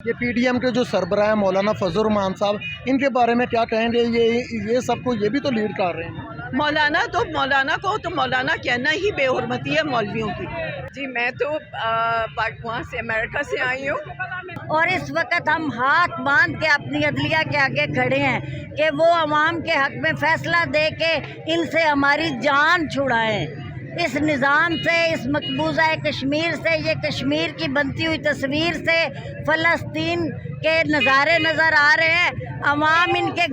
ये पीडीएम के जो सरबराह मौलाना फजल रहमान साहब, इनके बारे में क्या कहेंगे? ये सबको ये भी तो लीड कर रहे हैं। मौलाना को तो मौलाना कहना ही बेहुरमती है मौलवियों की। जी मैं तो वहाँ से अमेरिका से आई हूँ और इस वक्त हम हाथ बांध के अपनी अदलिया के आगे खड़े हैं कि वो अवाम के हक में फैसला दे के इनसे हमारी जान छुड़ाएं। इस निज़ाम से, इस मकबूजा कश्मीर से, ये कश्मीर की बनती हुई तस्वीर से फ़लस्तीन के नज़ारे नज़र आ रहे हैं। अवाम इनके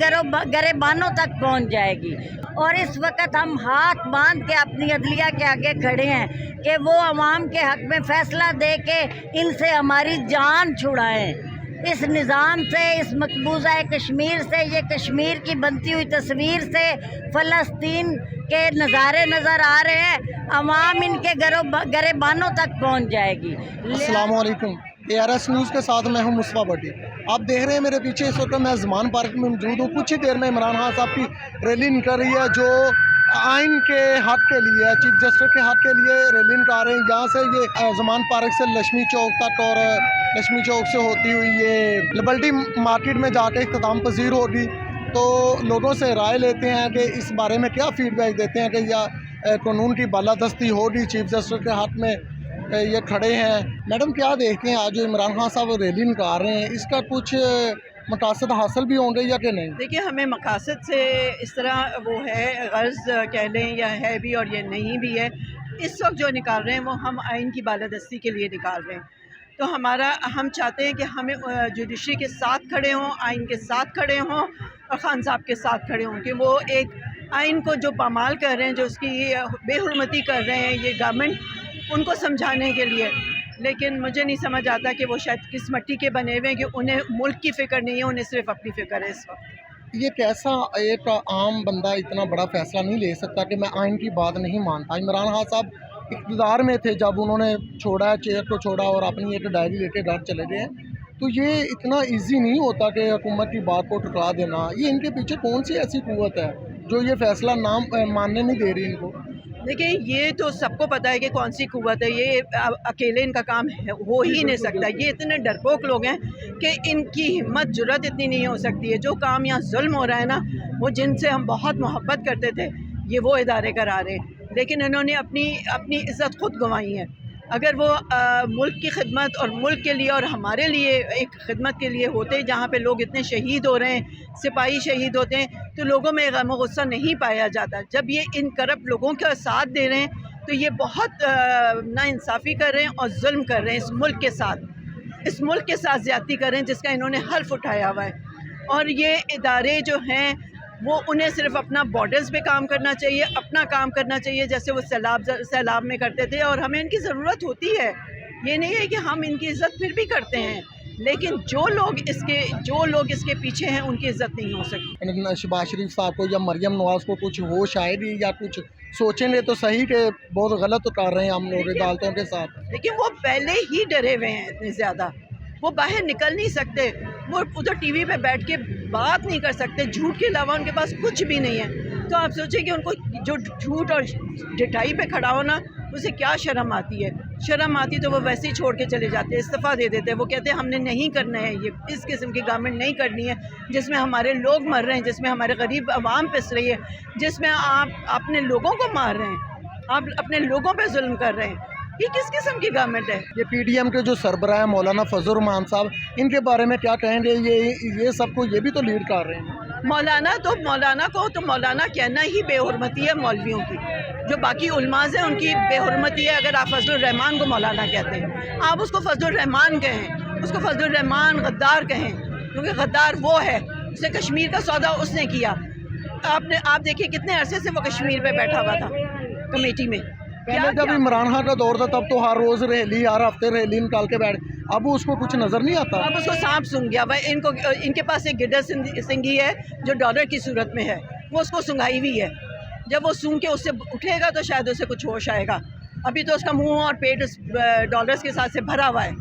गरेबानों तक पहुंच जाएगी और इस वक्त हम हाथ बांध के अपनी अदलिया के आगे खड़े हैं कि वो अवाम के हक में फ़ैसला दे के इनसे हमारी जान छुड़ाएं। इस निज़ाम से, इस मकबूजा कश्मीर से, ये कश्मीर की बनती हुई तस्वीर से फ़लस्तीन के नज़ारे नज़र आ रहे हैं। अवाम इनके गरेबानों तक पहुंच जाएगी। अस्सलाम वालेकुम, ARS न्यूज़ के साथ मैं हूं मुस्तफ़ा भट्टी। आप देख रहे हैं मेरे पीछे इस वक्त मैं ज़मान पार्क में मौजूद हूँ। कुछ ही देर में इमरान खान साहब की रैली निकल रही है जो आइन के हक के लिए, चीफ जस्टिस के हक के लिए रैली निकाल रहे हैं। यहाँ से ये ज़मान पार्क से लक्ष्मी चौक तक और लक्ष्मी चौक से होती हुई ये लिबर्टी मार्केट में जाके इख्तिताम पजीर होगी। तो लोगों से राय लेते हैं कि इस बारे में क्या फ़ीडबैक देते हैं कि या कानून की बालादस्ती होगी। चीफ जस्टिस के हक में ये खड़े हैं। मैडम क्या देखते हैं आज जो इमरान खान साहब रैली निकाल रहे हैं, इसका कुछ मकासद हासिल भी होंगे या कि नहीं? देखिए हमें मकासद से इस तरह वो है, गर्ज़ कह लें या है भी और ये नहीं भी है। इस वक्त जो निकाल रहे हैं वो हम आइन की बालादस्ती के लिए निकाल रहे हैं। तो हम चाहते हैं कि हमें जुडिशरी के साथ खड़े हों, आइन के साथ खड़े हों और खान साहब के साथ खड़े हों कि वो एक आइन को जो पामाल कर रहे हैं, जो उसकी बेहुरमती कर रहे हैं ये गवर्नमेंट, उनको समझाने के लिए। लेकिन मुझे नहीं समझ आता कि वो शायद किस मट्टी के बने हुए हैं कि उन्हें मुल्क की फ़िक्र नहीं है, उन्हें सिर्फ अपनी फ़िक्र है इस वक्त। ये कैसा एक आम बंदा इतना बड़ा फ़ैसला नहीं ले सकता कि मैं आइन की बात नहीं मानता। इमरान खान साहब इक़्तिदार में थे जब उन्होंने छोड़ा, चेयर को छोड़ा और अपनी एक डायरी लेके घर चले गए। तो ये इतना इजी नहीं होता कि हुकूमत की बात को ठुकरा देना। ये इनके पीछे कौन सी ऐसी क़ुव्वत है जो ये फ़ैसला मानने नहीं दे रही इनको? देखिए ये तो सबको पता है कि कौन सी क़ुव्वत है। ये अकेले इनका काम हो ही नहीं सकता। ये इतने डरपोक लोग हैं कि इनकी हिम्मत जुर्रत इतनी नहीं हो सकती है। जो काम यहाँ जुल्म हो रहा है ना, वो जिनसे हम बहुत मोहब्बत करते थे ये वो इदारे करा रहे हैं। लेकिन इन्होंने अपनी इज़्ज़त खुद गंवाई है। अगर वो मुल्क की खिदमत और मुल्क के लिए और हमारे लिए एक खिदमत के लिए होते, जहाँ पे लोग इतने शहीद हो रहे हैं, सिपाही शहीद होते हैं, तो लोगों में गम और गुस्सा नहीं पाया जाता। जब ये इन करप्ट लोगों का साथ दे रहे हैं तो ये बहुत नाइंसाफ़ी कर रहे हैं और जुल्म कर रहे हैं इस मुल्क के साथ ज़्यादती कर रहे हैं जिसका इन्होंने हल्फ उठाया हुआ है। और ये इदारे जो हैं वो उन्हें सिर्फ अपना बॉर्डर्स पे काम करना चाहिए, अपना काम करना चाहिए जैसे वो सैलाब में करते थे। और हमें इनकी ज़रूरत होती है, ये नहीं है कि हम इनकी इज़्ज़त फिर भी करते हैं, लेकिन जो लोग इसके पीछे हैं उनकी इज़्ज़त नहीं हो सकती। शहबाज शरीफ साहब को या मरियम नवाज़ को कुछ होश आएगी या कुछ सोचेंगे तो सही कि बहुत गलत कर रहे हैं हम लोग अदालतों के साथ? लेकिन वो पहले ही डरे हुए हैं इतने ज़्यादा, वो बाहर निकल नहीं सकते, वो उधर टीवी पे बैठ के बात नहीं कर सकते। झूठ के अलावा उनके पास कुछ भी नहीं है। तो आप सोचिए कि उनको जो झूठ और ढिठाई पे खड़ा हो ना, उसे क्या शर्म आती है। शर्म आती तो वो वैसे ही छोड़ के चले जाते, इस्तीफ़ा दे देते। वो कहते हैं हमने नहीं करना है, ये इस किस्म की गवर्नमेंट नहीं करनी है जिसमें हमारे लोग मर रहे हैं, जिसमें हमारे गरीब आवाम पिस रही है, जिसमें आप अपने लोगों को मार रहे हैं, आप अपने लोगों पर जुल्म कर रहे हैं। ये किस किस्म की गवर्नमेंट है? ये पीडीएम के जो सरबराह मौलाना फजल रहमान साहब, इनके बारे में क्या कहेंगे? ये सबको ये भी तो लीड कर रहे हैं। मौलाना को तो मौलाना कहना ही बेहुरमती है मौलवियों की। जो बाकी उलमाज हैं उनकी बेहुरमती है अगर आप फजल रहमान को मौलाना कहते हैं। आप उसको फजल रहमान कहें, उसको फजल रहमान गद्दार कहें, क्योंकि गद्दार वो है, उसने कश्मीर का सौदा उसने किया। आप देखिए कितने अरसे से वो कश्मीर पे बैठा हुआ था कमेटी में। पहले जब इमरान खान का दौर था तब तो हर रोज़ रैली, हर हफ्ते रैली निकाल के बैठ, अब उसको कुछ नज़र नहीं आता। अब उसको सांप सूंघ गया भाई। इनके पास एक गिड्डा सिंगी है जो डॉलर की सूरत में है, वो उसको सूंघाई हुई है। जब वो सूंघ के उससे उठेगा तो शायद उसे कुछ होश आएगा। अभी तो उसका मुंह और पेट डॉलर्स के साथ से भरा हुआ है,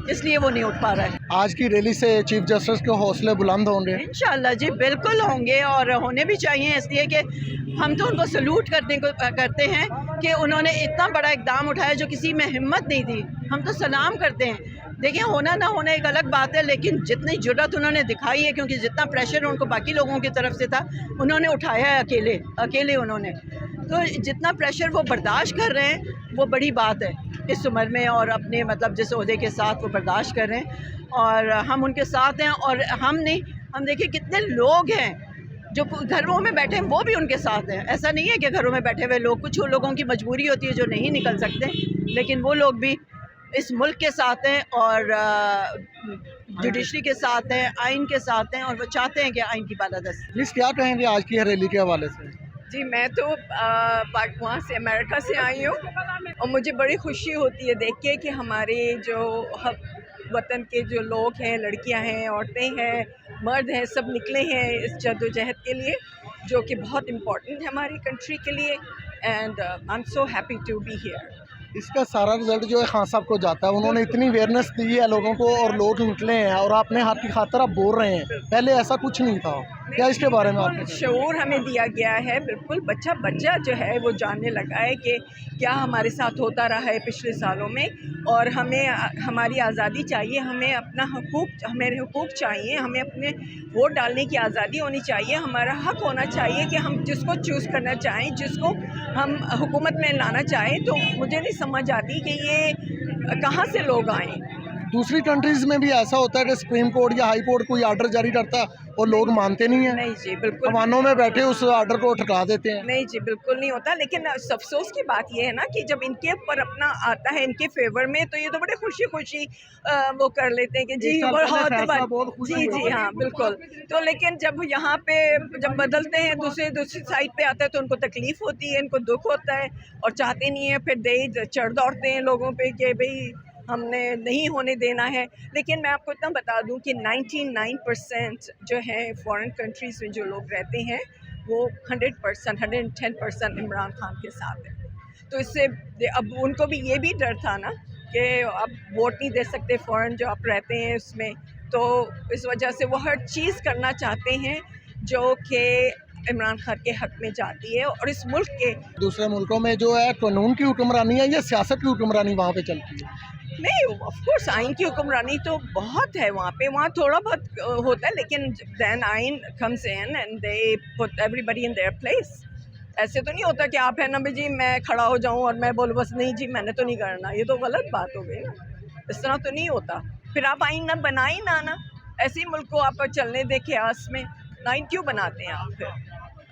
इसलिए वो नहीं उठ पा रहा है। आज की रैली से चीफ जस्टिस के हौसले बुलंद होंगे इंशाल्लाह जी, बिल्कुल होंगे और होने भी चाहिए। इसलिए कि हम तो उनको सलूट करते हैं कि उन्होंने इतना बड़ा इकदाम उठाया जो किसी में हिम्मत नहीं थी। हम तो सलाम करते हैं। देखिए, होना ना होना एक अलग बात है, लेकिन जितनी जुर्रत उन्होंने दिखाई है, क्योंकि जितना प्रेशर उनको बाकी लोगों की तरफ से था, उन्होंने उठाया है अकेले उन्होंने। तो जितना प्रेशर वो बर्दाश्त कर रहे हैं, वो बड़ी बात है इस उम्र में, और अपने मतलब जिस ओहदे के साथ वो बर्दाश्त कर रहे हैं, और हम उनके साथ हैं। और हम देखिए कितने लोग हैं जो घरों में बैठे हैं, वो भी उनके साथ हैं। ऐसा नहीं है कि घरों में बैठे हुए लोग, कुछ लोगों की मजबूरी होती है जो नहीं निकल सकते, लेकिन वो लोग भी इस मुल्क के साथ हैं और जुडिशरी के साथ हैं, आइन के साथ हैं, और वो चाहते हैं कि आइन की बालादस्ती। प्लीज़ क्या कहेंगे आज की रैली के हवाले से? जी, मैं तो वहाँ से अमेरिका से आई हूँ और मुझे बड़ी खुशी होती है देख के कि हमारे जो वतन के जो लोग हैं, लड़कियाँ हैं, औरतें हैं, मर्द हैं, सब निकले हैं इस जद्दोजहद के लिए, जो कि बहुत इम्पोर्टेंट है हमारी कंट्री के लिए। And I am so happy to be here. इसका सारा रिजल्ट जो है खान साहब को जाता है। उन्होंने इतनी अवेयरनेस दी है लोगों को, और लोग निकले हैं और अपने हाथ की खातर आप बोल रहे हैं। पहले ऐसा कुछ नहीं था। क्या इसके बारे में आपको? शऊर हमें दिया गया है, बिल्कुल बच्चा जो है वो जानने लगा है कि क्या हमारे साथ होता रहा है पिछले सालों में, और हमें हमारी आज़ादी चाहिए, हमें अपना हमें हुकूक चाहिए, हमें अपने वोट डालने की आज़ादी होनी चाहिए, हमारा हक होना चाहिए कि हम जिसको चूज़ करना चाहें, जिसको हम हुकूमत में लाना चाहें। तो मुझे नहीं समझ आती कि ये कहाँ से लोग आए। दूसरी कंट्रीज़ में भी ऐसा होता है कि सुप्रीम कोर्ट या हाई कोर्ट कोई आर्डर जारी करता है और लोग मानते नहीं हैं। नहीं जी, बिल्कुल अवानों में बैठे उस आर्डर को ठुकरा देते हैं। नहीं जी, बिल्कुल नहीं होता। लेकिन अफसोस की बात ये है ना कि जब इनके ऊपर अपना आता है, इनके फेवर में, तो ये तो बड़े खुशी वो कर लेते हैं कि जी जी हाँ, बिल्कुल। तो लेकिन जब यहाँ पे जब बदलते हैं, दूसरी साइड पे आता है, तो उनको तकलीफ होती है, इनको दुख होता है और चाहते नहीं है, फिर दे चढ़ दौड़ते हैं लोगों पे कि भाई हमने नहीं होने देना है। लेकिन मैं आपको इतना बता दूं कि 99% जो है फॉरेन कंट्रीज़ में जो लोग रहते हैं, वो 110% इमरान खान के साथ है। तो इससे अब उनको भी ये भी डर था ना कि अब वोट नहीं दे सकते फॉरेन जो आप रहते हैं उसमें, तो इस वजह से वो हर चीज़ करना चाहते हैं जो कि इमरान खान के हक में जाती है। और इस मुल्क के दूसरे मुल्कों में जो है कानून की हुक्मरानी है या सियासत की हुक्मरानी वहाँ पे चलती है? नहीं, ऑफ कोर्स आइन की हुक्मरानी तो बहुत है वहाँ पे, वहाँ थोड़ा बहुत होता है, लेकिन देन आइन comes in and they put everybody in their place. ऐसे तो नहीं होता कि आप है ना भाई जी मैं खड़ा हो जाऊँ और मैं बोलूँ बस नहीं जी मैंने तो नहीं करना, ये तो गलत बात हो गई ना। इस तरह तो नहीं होता। फिर आप आइन ना बनाई ना ऐसे ही मुल्क को आप चलने दे क़यास में, आइन क्यों बनाते हैं आप? फिर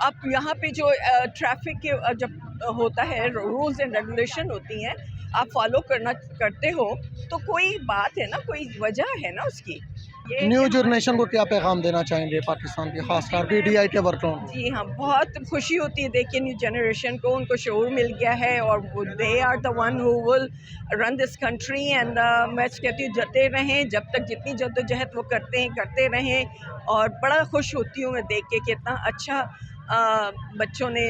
आप यहाँ पे जो ट्रैफिक के जब होता है, रूल्स एंड रेगुलेशन होती हैं, आप फॉलो करते हो, तो कोई बात है ना, कोई वजह है ना उसकी। न्यू जनरेशन को क्या पैगाम देना चाहेंगे पाकिस्तान के, खासकर PTI के वर्करों को? जी हाँ, बहुत खुशी होती है देखिए न्यू जनरेशन को, उनको शऊर मिल गया है और they are the one who will run this country. And मैं कहती हूँ जते रहें, जब तक जितनी जद्दोजहद वो करते रहें। और बड़ा खुश होती हूँ मैं देख के कि इतना अच्छा बच्चों ने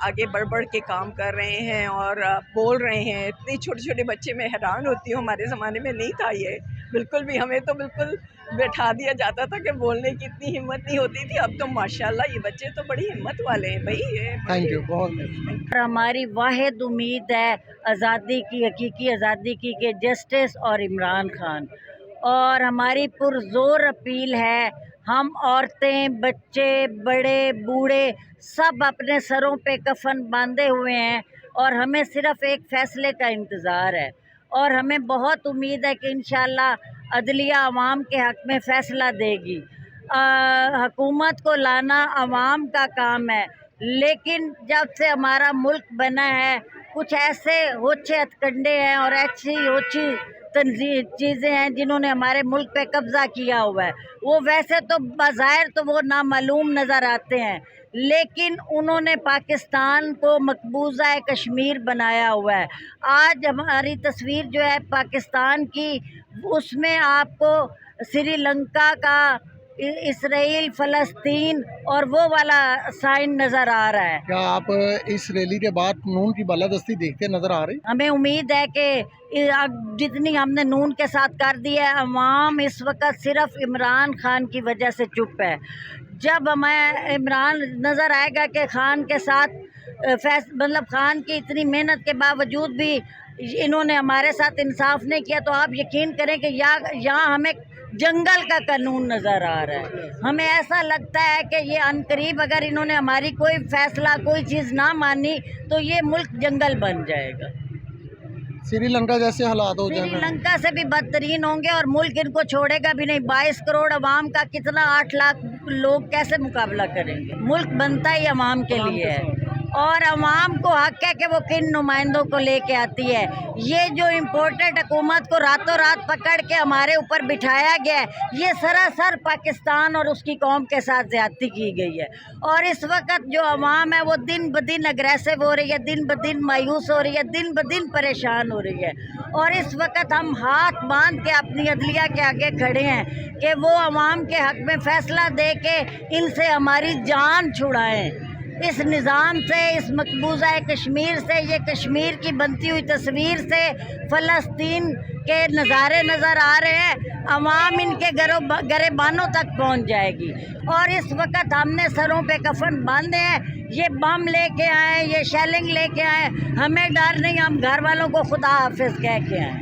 आगे बढ़ के काम कर रहे हैं और बोल रहे हैं। इतने छोटे बच्चे, मैं हैरान होती हूँ, हमारे ज़माने में नहीं था ये बिल्कुल भी। हमें तो बिल्कुल बैठा दिया जाता था कि बोलने की इतनी हिम्मत नहीं होती थी। अब तो माशाल्लाह ये बच्चे तो बड़ी हिम्मत वाले हैं भाई। ये थैंक यू, बहुत। हमारी वाहिद उम्मीद है आज़ादी की, हकीकी आज़ादी की, कि जस्टिस और इमरान खान। और हमारी पुरज़ोर अपील है, हम औरतें, बच्चे, बड़े बूढ़े सब अपने सरों पे कफन बांधे हुए हैं और हमें सिर्फ़ एक फ़ैसले का इंतज़ार है। और हमें बहुत उम्मीद है कि इंशाअल्लाह अदलिया अवाम के हक़ में फ़ैसला देगी। हुकूमत को लाना अवाम का काम है, लेकिन जब से हमारा मुल्क बना है, कुछ ऐसे होचे हथकंडे हैं और ऐसी होची चीज़ें हैं जिन्होंने हमारे मुल्क पे कब्ज़ा किया हुआ है। वो वैसे तो बज़ाहिर तो वो नामालूम नज़र आते हैं, लेकिन उन्होंने पाकिस्तान को मकबूजा कश्मीर बनाया हुआ है। आज हमारी तस्वीर जो है पाकिस्तान की, उसमें आपको श्रीलंका का, इसराइल, फ़लस्तीन और वो वाला साइन नज़र आ रहा है। क्या आप इस रैली के बाद नून की बालादस्ती देखते नज़र आ रही? हमें उम्मीद है कि जितनी हमने नून के साथ कर दी है, अवाम इस वक्त सिर्फ इमरान खान की वजह से चुप है। जब हमें इमरान नज़र आएगा कि खान के साथ मतलब खान की इतनी मेहनत के बावजूद भी इन्होंने हमारे साथ इंसाफ नहीं किया तो आप यकीन करें कि यहाँ हमें जंगल का कानून नज़र आ रहा है। हमें ऐसा लगता है कि ये अनकरीब अगर इन्होंने हमारी कोई फैसला कोई चीज़ ना मानी तो ये मुल्क जंगल बन जाएगा। श्रीलंका जैसे हालात हो जाएंगे, श्रीलंका से भी बदतरीन होंगे और मुल्क इनको छोड़ेगा भी नहीं। 22 करोड़ अवाम का कितना 8 लाख लोग कैसे मुकाबला करेंगे? मुल्क बनता ही अवाम के लिए है और अवाम को हक है कि वो किन नुमाइंदों को लेके आती है। ये जो इम्पोर्टेड हुकूमत को रातों रात पकड़ के हमारे ऊपर बिठाया गया है, ये सरासर पाकिस्तान और उसकी कौम के साथ ज़्यादती की गई है। और इस वक्त जो अवाम है वो दिन ब दिन अग्रेसिव हो रही है, दिन ब दिन मायूस हो रही है, दिन ब दिन परेशान हो रही है। और इस वक्त हम हाथ बांध के अपनी अदलिया के आगे खड़े हैं कि वो अवाम के हक़ में फ़ैसला दे के इनसे हमारी जान छुड़ाएँ। इस निज़ाम से, इस मकबूजा कश्मीर से, ये कश्मीर की बनती हुई तस्वीर से फ़लस्तीन के नज़ारे नज़र आ रहे हैं। अवाम इनके गरेबानों तक पहुंच जाएगी। और इस वक्त हमने सरों पे कफन बांधे हैं। ये बम लेके आए, ये शेलिंग लेके आए, हमें डर नहीं, हम घर वालों को खुदा हाफिज़ कह के आए।